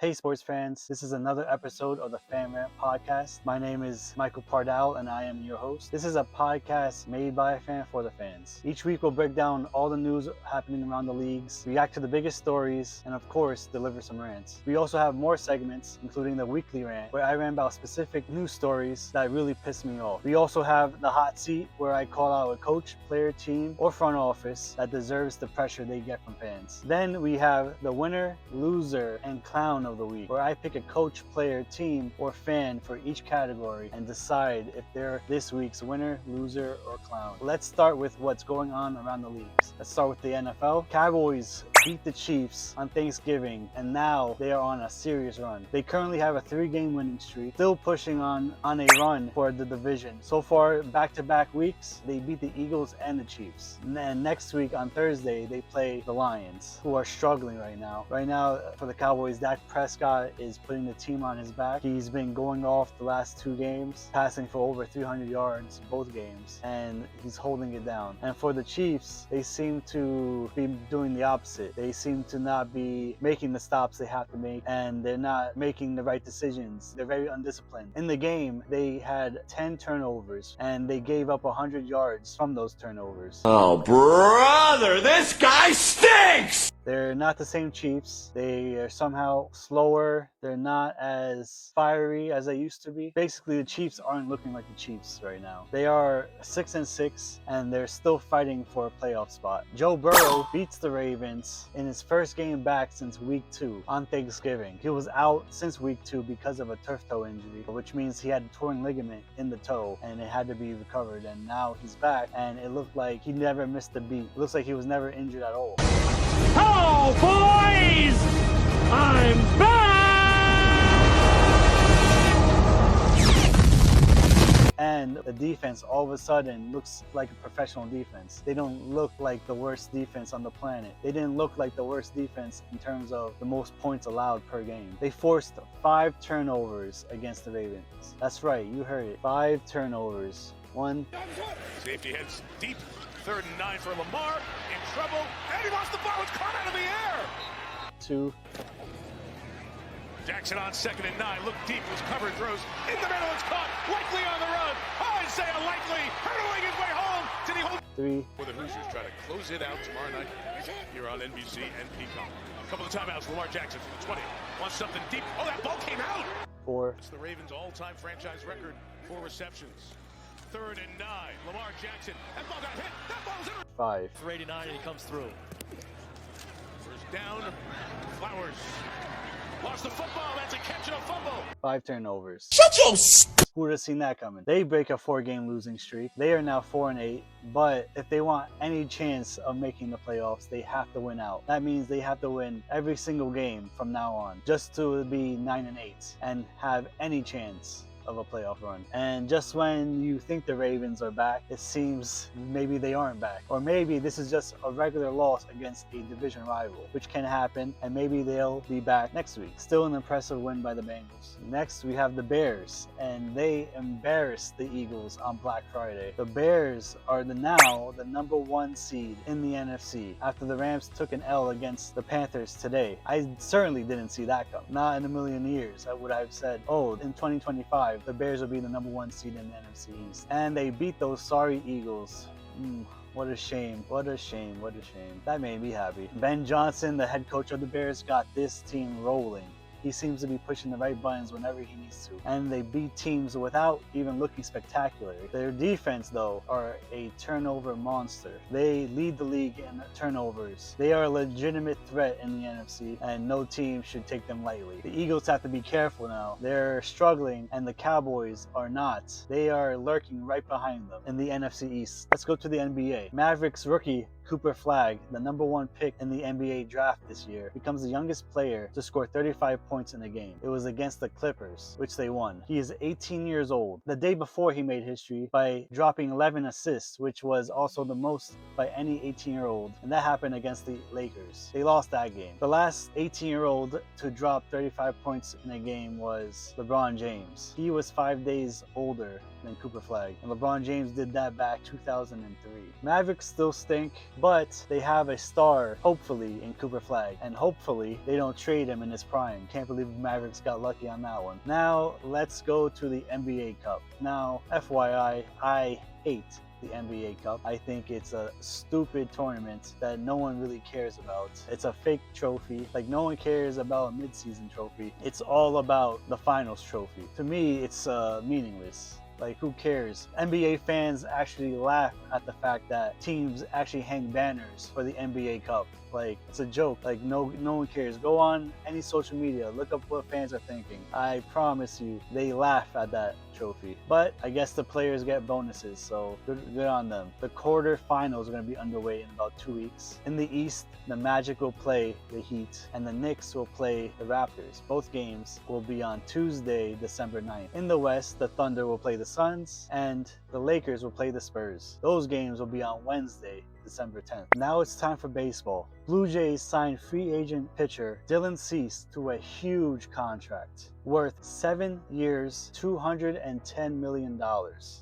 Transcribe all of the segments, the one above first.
Hey sports fans, this is another episode of the Rant podcast. My name is Michael Pardal and I am your host. This is a podcast made by a fan for the fans. Each week we'll break down all the news happening around the leagues, react to the biggest stories, and of course deliver some rants. We also have more segments, including the weekly rant, where I rant about specific news stories that really piss me off. We also have the hot seat, where I call out a coach, player, team, or front office that deserves the pressure they get from fans. Then we have the winner, loser, and clown of the week, where I pick a coach, player, team, or fan for each category and decide if they're this week's winner, loser, or clown. Let's start with what's going on around the leagues. Let's start with the NFL. Cowboys beat the Chiefs on Thanksgiving, and now they are on a serious run. They currently have a 3-game winning streak, still pushing on a run for the division. So far, back-to-back weeks, they beat the Eagles and the Chiefs. And then next week on Thursday, they play the Lions, who are struggling right now. Right now, for the Cowboys, Dak Prescott is putting the team on his back. He's been going off the last 2 games, passing for over 300 yards both games, and he's holding it down. And for the Chiefs, they seem to be doing the opposite. They seem to not be making the stops they have to make, and they're not making the right decisions. They're very undisciplined. In the game, they had 10 turnovers, and they gave up 100 yards from those turnovers. Oh, brother, this guy stinks! They're not the same Chiefs. They are somehow slower. They're not as fiery as they used to be. Basically, the Chiefs aren't looking like the Chiefs right now. They are 6-6, and they're still fighting for a playoff spot. Joe Burrow beats the Ravens in his first game back since week 2 on Thanksgiving. He was out since week 2 because of a turf toe injury, which means he had a torn ligament in the toe, and it had to be recovered. And now he's back, and it looked like he never missed a beat. It looks like he was never injured at all. Oh, boys! I'm back! And the defense all of a sudden looks like a professional defense. They don't look like the worst defense on the planet. They didn't look like the worst defense in terms of the most points allowed per game. They forced 5 turnovers against the Ravens. That's right, you heard it. 5 turnovers. 1. Safety heads deep. 3rd and 9 for Lamar. In trouble. And he lost the ball. It's caught out of the air. 2. Jackson on 2nd and 9. Look deep. Was covered. Throws in the middle. It's caught. Likely on the run. Isaiah Likely hurtling his way home. Did he hold? 3. Well, the Hoosiers try to close it out tomorrow night here on NBC and Peacock. A couple of timeouts. Lamar Jackson from the 20. Wants something deep. Oh, that ball came out. 4. It's the Ravens' all-time franchise record for receptions. 3rd and 9. Lamar Jackson. That ball got hit. That ball's in. 5. 389 and he comes through. First down. Flowers. Lost the football. That's a catch and a fumble. 5 turnovers. Shut your Who would have seen that coming? They break a 4-game losing streak. They are now 4-8, but if they want any chance of making the playoffs, they have to win out. That means they have to win every single game from now on, just to be 9-8 and have any chance of a playoff run. And just when you think the Ravens are back, it seems maybe they aren't back. Or maybe this is just a regular loss against a division rival, which can happen, and maybe they'll be back next week. Still an impressive win by the Bengals. Next, we have the Bears, and they embarrassed the Eagles on Black Friday. The Bears are now the number 1 seed in the NFC after the Rams took an L against the Panthers today. I certainly didn't see that come. Not in a million years. I would have said, oh, in 2025, the Bears will be the number 1 seed in the NFC East. And they beat those sorry Eagles. What a shame. What a shame. What a shame. That made me happy. Ben Johnson, the head coach of the Bears, got this team rolling. He seems to be pushing the right buttons whenever he needs to. And they beat teams without even looking spectacular. Their defense, though, are a turnover monster. They lead the league in turnovers. They are a legitimate threat in the NFC, and no team should take them lightly. The Eagles have to be careful now. They're struggling, and the Cowboys are not. They are lurking right behind them in the NFC East. Let's go to the NBA. Mavericks rookie Cooper Flagg, the number 1 pick in the NBA draft this year, becomes the youngest player to score 35 points in a game. It was against the Clippers, which they won. He is 18 years old. The day before, he made history by dropping 11 assists, which was also the most by any 18-year-old, and that happened against the Lakers. They lost that game. The last 18-year-old to drop 35 points in a game was LeBron James. He was 5 days older than Cooper Flag. And LeBron James did that back 2003. Mavericks still stink, but they have a star, hopefully, in Cooper Flag. And hopefully, they don't trade him in his prime. Can't believe Mavericks got lucky on that one. Now, let's go to the NBA Cup. Now, FYI, I hate the NBA Cup. I think it's a stupid tournament that no one really cares about. It's a fake trophy. Like, no one cares about a mid-season trophy. It's all about the finals trophy. To me, it's meaningless. Like, who cares? NBA fans actually laugh at the fact that teams actually hang banners for the NBA Cup. Like, it's a joke. Like, no one cares. Go on any social media, look up what fans are thinking. I promise you, they laugh at that trophy. But I guess the players get bonuses, so good on them. The quarterfinals are going to be underway in about 2 weeks. In the East, the Magic will play the Heat, and the Knicks will play the Raptors. Both games will be on Tuesday, December 9th. In the West, the Thunder will play the Suns, and the Lakers will play the Spurs. Those games will be on Wednesday, December 10th. Now it's time for baseball. Blue Jays signed free agent pitcher Dylan Cease to a huge contract worth 7 years, $210 million.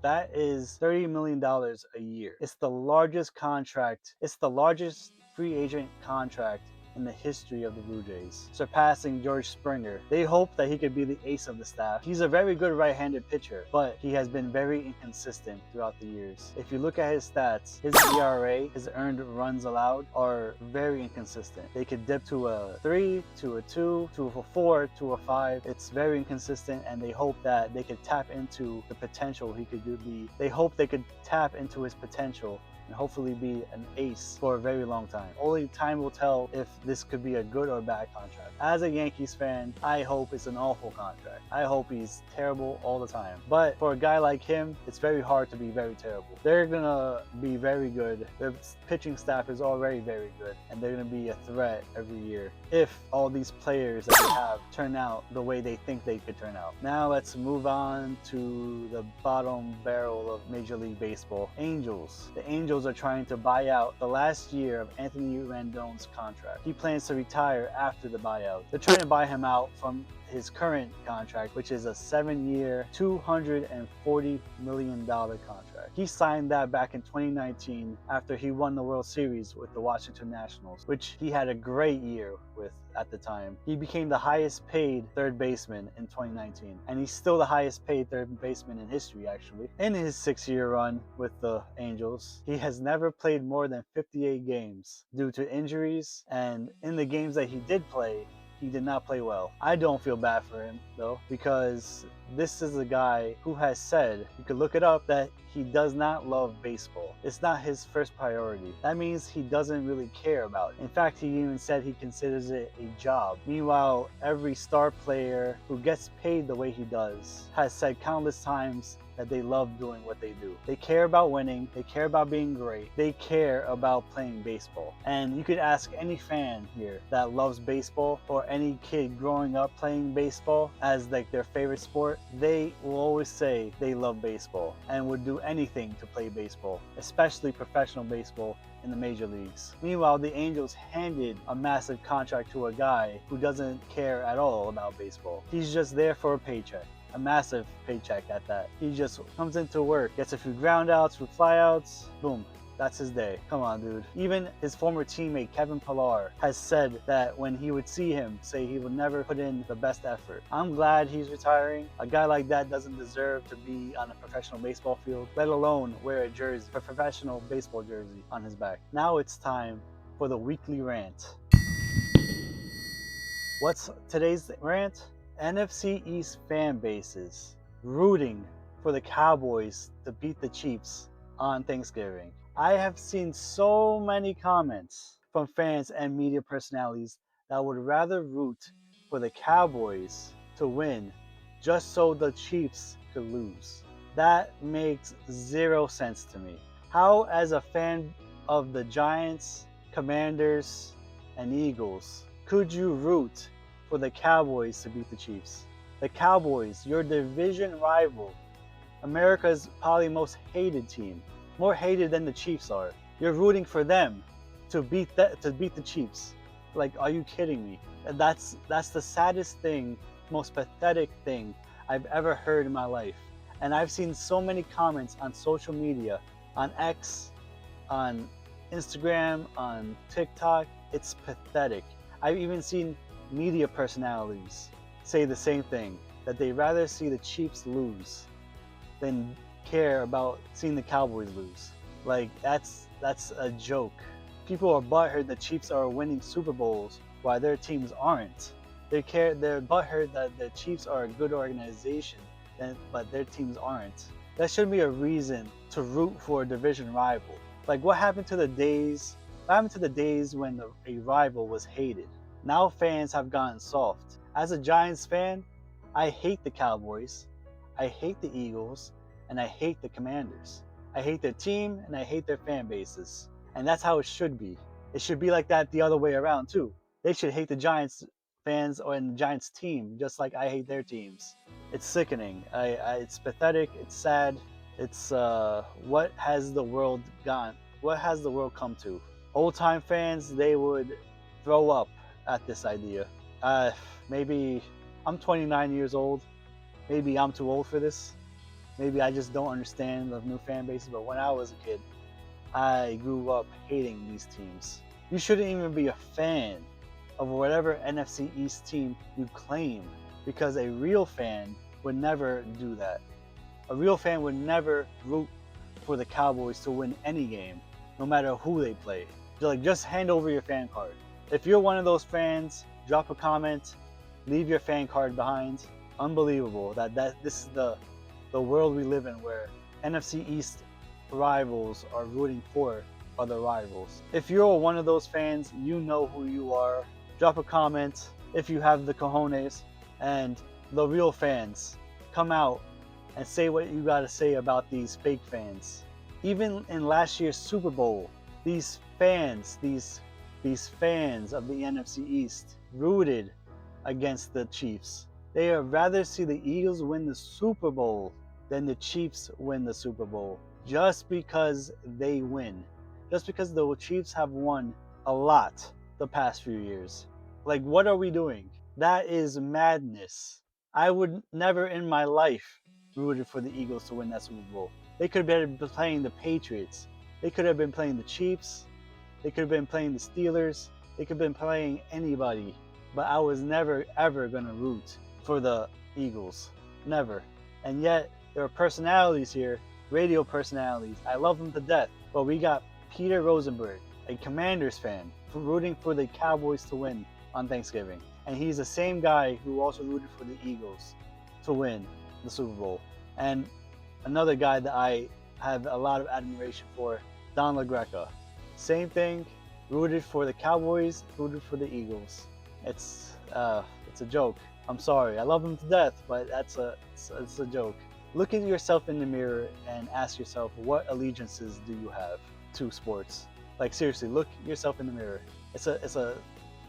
That is $30 million a year. It's the largest contract. It's the largest free agent contract in the history of the Blue Jays, surpassing George Springer. They hope that he could be the ace of the staff. He's a very good right-handed pitcher, but he has been very inconsistent throughout the years. If you look at his stats, his ERA, his earned runs allowed, are very inconsistent. They could dip to a 3, to a 2, to a 4, to a 5. It's very inconsistent, and they hope that they could tap into the potential he could be. They hope they could tap into his potential and hopefully be an ace for a very long time. Only time will tell if this could be a good or bad contract. As a Yankees fan, I hope it's an awful contract. I hope he's terrible all the time. But for a guy like him, it's very hard to be very terrible. They're gonna be very good. Their pitching staff is already very good, and they're gonna be a threat every year if all these players that they have turn out the way they think they could turn out. Now let's move on to the bottom barrel of Major League Baseball. Angels. The Angels are trying to buy out the last year of Anthony Rendon's contract. He plans to retire after the buyout. They're trying to buy him out from his current contract, which is a 7-year, $240 million contract. He signed that back in 2019 after he won the World Series with the Washington Nationals, which he had a great year with at the time. He became the highest paid third baseman in 2019, and he's still the highest paid third baseman in history, actually. In his 6-year run with the Angels, he has never played more than 58 games due to injuries, and in the games that he did play, he did not play well. I don't feel bad for him, though, because this is a guy who has said, you could look it up, that he does not love baseball. It's not his first priority. That means he doesn't really care about it. In fact, he even said he considers it a job. Meanwhile, every star player who gets paid the way he does has said countless times that they love doing what they do. They care about winning, they care about being great, they care about playing baseball. And you could ask any fan here that loves baseball, or any kid growing up playing baseball as like their favorite sport, they will always say they love baseball and would do anything to play baseball, especially professional baseball in the major leagues. Meanwhile, the Angels handed a massive contract to a guy who doesn't care at all about baseball. He's just there for a paycheck. A massive paycheck at that. He just comes into work, gets a few ground outs, few flyouts, boom. That's his day. Come on, dude. Even his former teammate, Kevin Pillar, has said that when he would see him, say he would never put in the best effort. I'm glad he's retiring. A guy like that doesn't deserve to be on a professional baseball field, let alone wear a jersey, a professional baseball jersey on his back. Now it's time for the weekly rant. What's today's rant? NFC East fan bases rooting for the Cowboys to beat the Chiefs on Thanksgiving. I have seen so many comments from fans and media personalities that would rather root for the Cowboys to win just so the Chiefs could lose. That makes zero sense to me. How, as a fan of the Giants, Commanders, and Eagles, could you root for the Cowboys to beat the Chiefs? The Cowboys, your division rival, America's probably most hated team, more hated than the Chiefs are. You're rooting for them to beat the Chiefs. Like, are you kidding me? That's the saddest thing, most pathetic thing I've ever heard in my life. And I've seen so many comments on social media, on X, on Instagram, on TikTok. It's pathetic. I've even seen media personalities say the same thing, that they'd rather see the Chiefs lose than care about seeing the Cowboys lose. Like, that's a joke. People are butthurt the Chiefs are winning Super Bowls while their teams aren't. They're butthurt that the Chiefs are a good organization, but their teams aren't. That shouldn't be a reason to root for a division rival. Like, what happened to the days? What happened to the days when a rival was hated? Now fans have gotten soft. As a Giants fan, I hate the Cowboys, I hate the Eagles, and I hate the Commanders. I hate their team and I hate their fan bases. And that's how it should be. It should be like that the other way around too. They should hate the Giants fans or the Giants team just like I hate their teams. It's sickening. It's pathetic. It's sad. It's what has the world gone? What has the world come to? Old time fans, they would throw up at this idea. Maybe I'm 29 years old. Maybe I'm too old for this. Maybe I just don't understand the new fan bases. But when I was a kid, I grew up hating these teams. You shouldn't even be a fan of whatever NFC East team you claim, because a real fan would never do that. A real fan would never root for the Cowboys to win any game, no matter who they play. Just hand over your fan card. If you're one of those fans, drop a comment, leave your fan card behind. Unbelievable that this is the world we live in, where NFC East rivals are rooting for other rivals. If you're one of those fans, you know who you are. Drop a comment if you have the cojones, and the real fans, come out and say what you gotta say about these fake fans. Even in last year's Super Bowl, these fans of the NFC East rooted against the Chiefs. They would rather see the Eagles win the Super Bowl than the Chiefs win the Super Bowl, just because they win. Just because the Chiefs have won a lot the past few years. Like, what are we doing? That is madness. I would never in my life rooted for the Eagles to win that Super Bowl. They could have been playing the Patriots. They could have been playing the Chiefs. They could have been playing the Steelers. They could have been playing anybody. But I was never ever gonna root for the Eagles. Never. And yet, there are personalities here, radio personalities. I love them to death. But we got Peter Rosenberg, a Commanders fan, rooting for the Cowboys to win on Thanksgiving. And he's the same guy who also rooted for the Eagles to win the Super Bowl. And another guy that I have a lot of admiration for, Don LaGreca. Same thing, rooted for the Cowboys, rooted for the Eagles. It's a joke. I'm sorry, I love him to death, but it's a joke. Look at yourself in the mirror and ask yourself, what allegiances do you have to sports? Like, seriously, look yourself in the mirror. It's a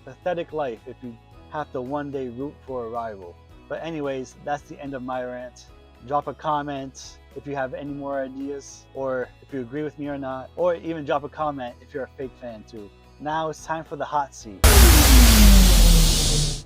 pathetic life if you have to one day root for a rival. But anyways, that's the end of my rant. Drop a comment if you have any more ideas, or if you agree with me or not, or even drop a comment if you're a fake fan too. Now it's time for the hot seat.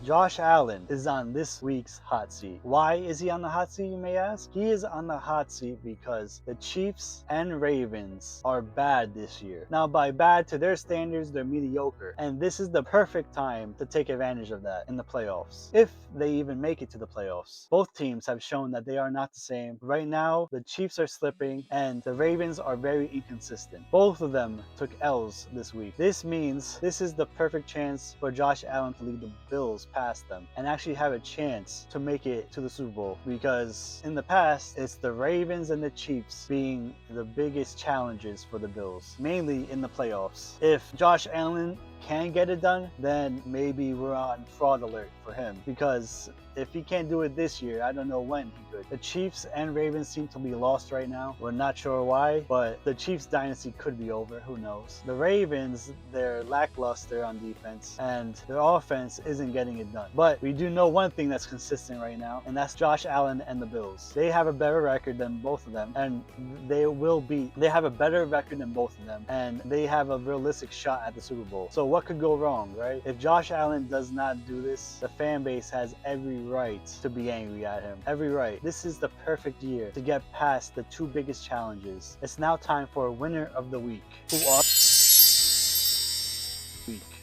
Josh Allen is on this week's hot seat. Why is he on the hot seat, you may ask? He is on the hot seat because the Chiefs and Ravens are bad this year. Now, by bad, to their standards, they're mediocre. And this is the perfect time to take advantage of that in the playoffs, if they even make it to the playoffs. Both teams have shown that they are not the same. Right now, the Chiefs are slipping and the Ravens are very inconsistent. Both of them took L's this week. This means this is the perfect chance for Josh Allen to lead the Bills past them and actually have a chance to make it to the Super Bowl, because in the past it's the Ravens and the Chiefs being the biggest challenges for the Bills, mainly in the playoffs. If Josh Allen can get it done, then maybe we're on fraud alert for him, because if he can't do it this year, I don't know when he could. The Chiefs and Ravens seem to be lost right now. We're not sure why, but the Chiefs dynasty could be over. Who knows? The Ravens, they're lackluster on defense and their offense isn't getting it done. But we do know one thing that's consistent right now, and that's Josh Allen and the Bills. They have a better record than both of them, and they have a better record than both of them, and they have a realistic shot at the Super Bowl. So what could go wrong, right? If Josh Allen does not do this, the fan base has every right to be angry at him. Every right. This is the perfect year to get past the two biggest challenges. It's now time for a winner of the week.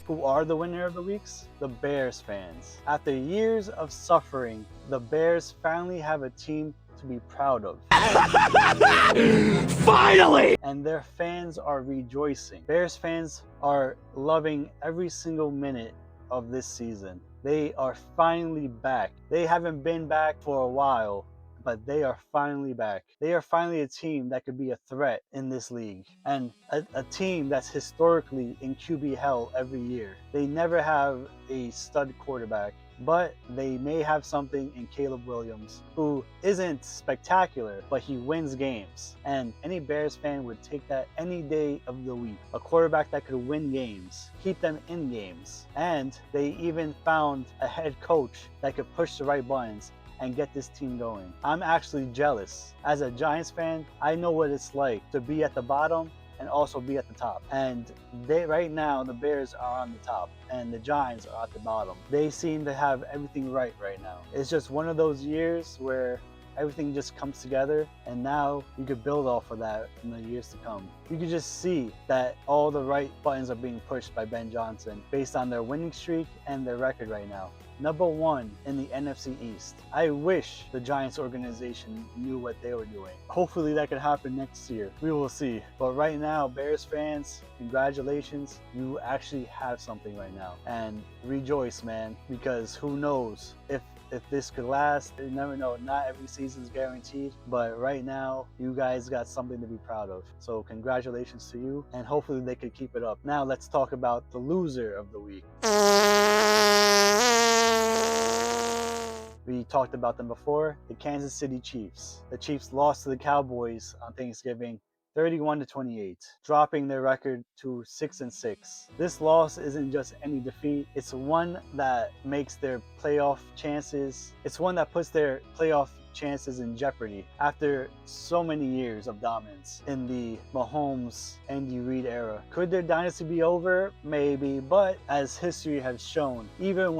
Who are the winner of the weeks? The Bears fans. After years of suffering, the Bears finally have a team to be proud of. Finally! And their fans are rejoicing. Bears fans are loving every single minute of this season. They are finally back. They haven't been back for a while, but they are finally back. They are finally a team that could be a threat in this league, and a team that's historically in QB hell every year. They never have a stud quarterback, but they may have something in Caleb Williams, who isn't spectacular, but he wins games. And any Bears fan would take that any day of the week. A quarterback that could win games, keep them in games. And they even found a head coach that could push the right buttons and get this team going. I'm actually jealous. As a Giants fan, I know what it's like to be at the bottom and also be at the top. And right now, the Bears are on the top and the Giants are at the bottom. They seem to have everything right now. It's just one of those years where everything just comes together, and now you could build off of that in the years to come. You could just see that all the right buttons are being pushed by Ben Johnson based on their winning streak and their record right now. #1 in the NFC East. I wish the Giants organization knew what they were doing. Hopefully that could happen next year. We will see. But right now, Bears fans, congratulations. You actually have something right now. And rejoice, man, because who knows if this could last. You never know. Not every season's guaranteed, but right now you guys got something to be proud of. So congratulations to you, and hopefully they could keep it up. Now let's talk about the loser of the week. We talked about them before, the Kansas City Chiefs. The Chiefs lost to the Cowboys on Thanksgiving 31-28, dropping their record to 6-6. This loss isn't just any defeat, it's one that makes their playoff chances, it's one that puts their playoff chances in jeopardy after so many years of dominance in the Mahomes, Andy Reid era. Could their dynasty be over? Maybe, but as history has shown, even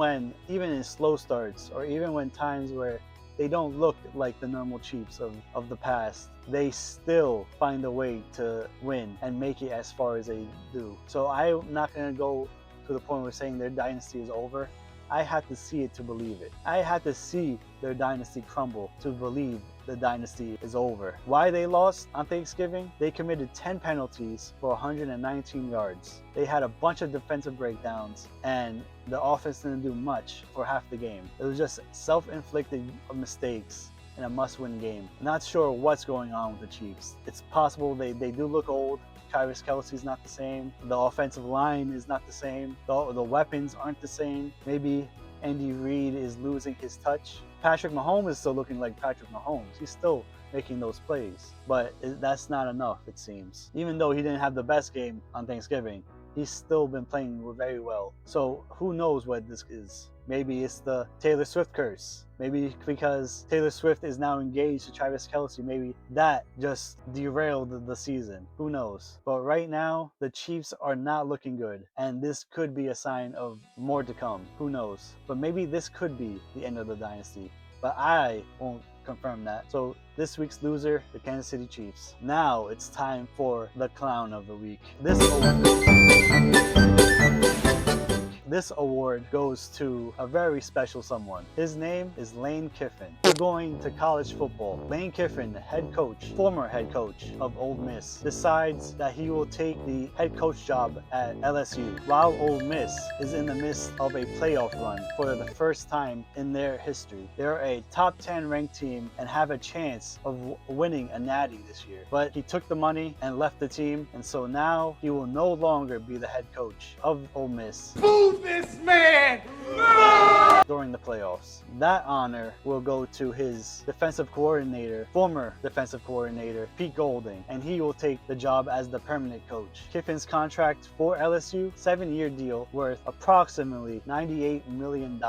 in slow starts, or even when times where they don't look like the normal Chiefs of the past, they still find a way to win and make it as far as they do. So I'm not going to go to the point where saying their dynasty is over. I had to see it to believe it. I had to see their dynasty crumble to believe the dynasty is over. Why they lost on Thanksgiving? They committed 10 penalties for 119 yards. They had a bunch of defensive breakdowns, and the offense didn't do much for half the game. It was just self-inflicted mistakes in a must-win game. Not sure what's going on with the Chiefs. It's possible they do look old. Travis Kelce's not the same. The offensive line is not the same. The weapons aren't the same. Maybe Andy Reid is losing his touch. Patrick Mahomes is still looking like Patrick Mahomes. He's still making those plays. But that's not enough, it seems. Even though he didn't have the best game on Thanksgiving, he's still been playing very well. So who knows what this is? Maybe it's the Taylor Swift curse. Maybe because Taylor Swift is now engaged to Travis Kelce, maybe that just derailed the season. Who knows? But right now, the Chiefs are not looking good, and this could be a sign of more to come. Who knows? But maybe this could be the end of the dynasty. But I won't confirm that. So this week's loser, the Kansas City Chiefs. Now it's time for the clown of the week. This award goes to a very special someone. His name is Lane Kiffin. We're going to college football. Lane Kiffin, former head coach of Ole Miss, decides that he will take the head coach job at LSU while Ole Miss is in the midst of a playoff run for the first time in their history. They're a top 10 ranked team and have a chance of winning a natty this year. But he took the money and left the team, and so now he will no longer be the head coach of Ole Miss. This man! during the playoffs. That honor will go to his defensive coordinator, former defensive coordinator, Pete Golding, and he will take the job as the permanent coach. Kiffin's contract for LSU, 7-year deal worth approximately $98 million.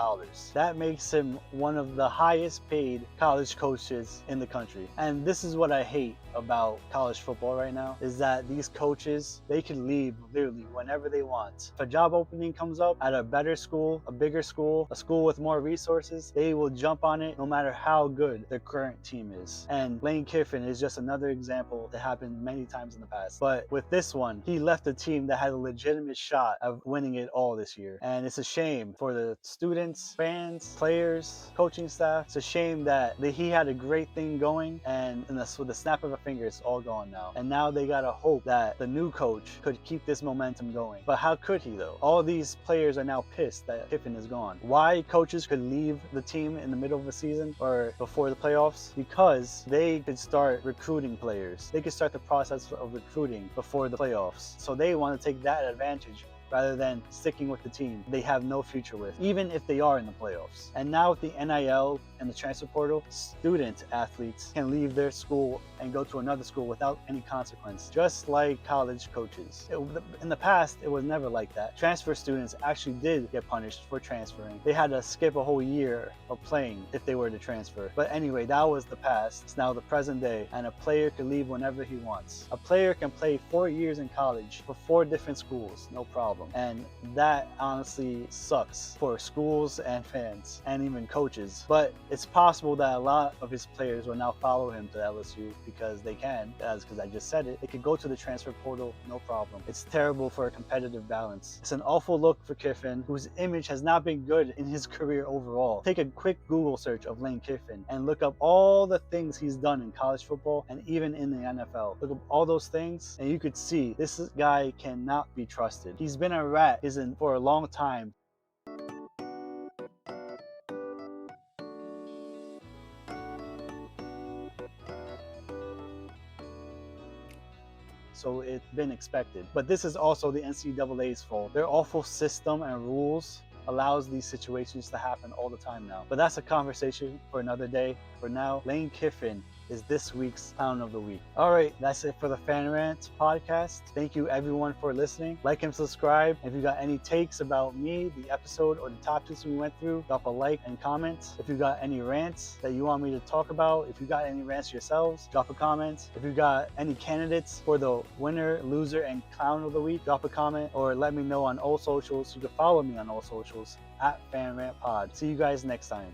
That makes him one of the highest paid college coaches in the country. And this is what I hate about college football right now, is that these coaches, they can leave literally whenever they want. If a job opening comes up at a better school, a bigger school, a school with more resources, they will jump on it no matter how good their current team is. And Lane Kiffin is just another example that happened many times in the past. But with this one, he left a team that had a legitimate shot of winning it all this year. And it's a shame for the students, fans, players, coaching staff. It's a shame that he had a great thing going, and with the snap of a finger, it's all gone now. And now they gotta hope that the new coach could keep this momentum going. But how could he though? All these players are now pissed that Kiffin is gone. Why coaches could leave the team in the middle of the season or before the playoffs? Because they could start recruiting players. They could start the process of recruiting before the playoffs. So they want to take that advantage rather than sticking with the team they have no future with, even if they are in the playoffs. And now with the NIL and the transfer portal, student athletes can leave their school and go to another school without any consequence, just like college coaches. In the past, it was never like that. Transfer students actually did get punished for transferring. They had to skip a whole year of playing if they were to transfer. But anyway, that was the past. It's now the present day, and a player can leave whenever he wants. A player can play 4 years in college for 4 different schools, no problem. And that honestly sucks for schools and fans and even coaches. But it's possible that a lot of his players will now follow him to LSU because they can, because I just said it. They could go to the transfer portal, no problem. It's terrible for a competitive balance. It's an awful look for Kiffin, whose image has not been good in his career overall. Take a quick Google search of Lane Kiffin and look up all the things he's done in college football and even in the NFL. Look up all those things and you could see this guy cannot be trusted. He's been a rat for a long time. So it's been expected. But this is also the NCAA's fault. Their awful system and rules allows these situations to happen all the time now. But that's a conversation for another day. For now, Lane Kiffin is this week's Clown of the Week. All right, that's it for the Fan Rant podcast. Thank you everyone for listening. Like and subscribe. If you got any takes about me, the episode, or the topics we went through, drop a like and comment. If you got any rants that you want me to talk about, if you got any rants yourselves, drop a comment. If you got any candidates for the winner, loser, and Clown of the Week, drop a comment or let me know on all socials. You can follow me on all socials at Fan Rant Pod. See you guys next time.